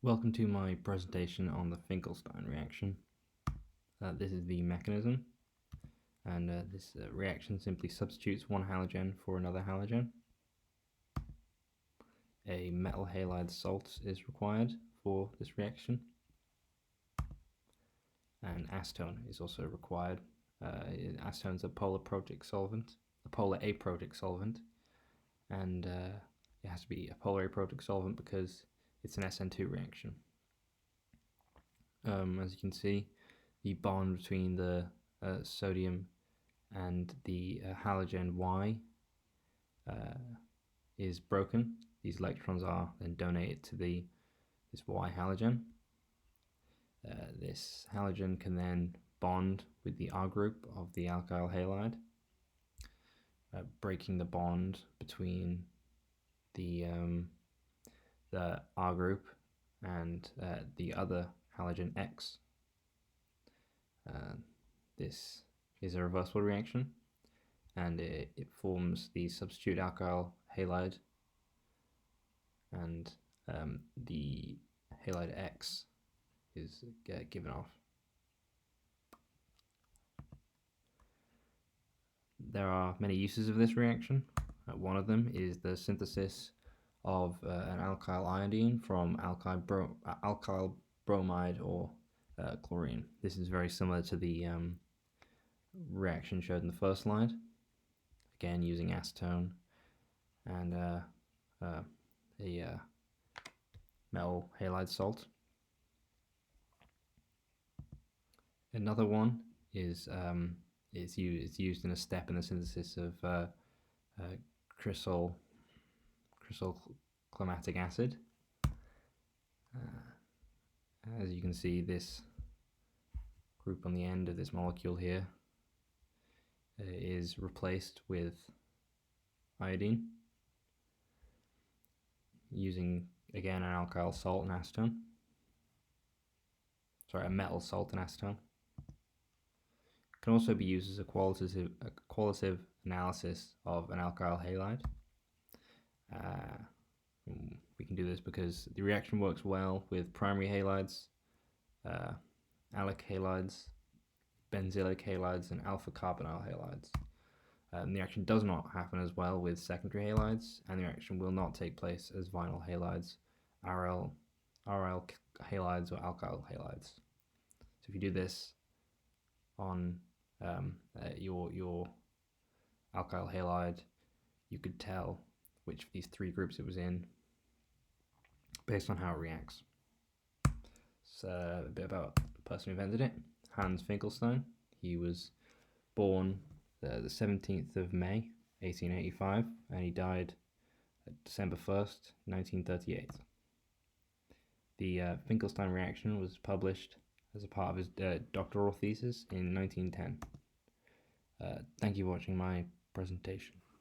Welcome to my presentation on the Finkelstein reaction. This is the mechanism, and this reaction simply substitutes one halogen for another halogen. A metal halide salt is required for this reaction, and acetone is also required. Acetone is a polar aprotic solvent, and it has to be a polar aprotic solvent because it's an SN2 reaction. As you can see, the bond between the sodium and the halogen Y is broken. These electrons are then donated to this Y halogen. This halogen can then bond with the R group of the alkyl halide, breaking the bond between the R group and the other halogen X. This is a reversible reaction, and it forms the substitute alkyl halide, and the halide X is given off. There are many uses of this reaction. One of them is the synthesis of an alkyl iodine from alkyl bromide or chlorine. This is very similar to the reaction showed in the first slide, again using acetone and a metal halide salt. Another one is it's used in a step in the synthesis of crysyl climatic acid. As you can see, this group on the end of this molecule here is replaced with iodine using, again, an alkyl salt and acetone. Sorry, a metal salt and acetone. It can also be used as a qualitative analysis of an alkyl halide. We can do this because the reaction works well with primary halides, allyl halides, benzylic halides, and alpha carbonyl halides. The reaction does not happen as well with secondary halides, and the reaction will not take place as vinyl halides, RL halides, or alkyl halides. So if you do this on your alkyl halide, you could tell which of these three groups it was in based on how it reacts. So a bit about the person who invented it, Hans Finkelstein. He was born the 17th of May 1885, and he died December 1st, 1938. The Finkelstein reaction was published as a part of his doctoral thesis in 1910. Thank you for watching my presentation.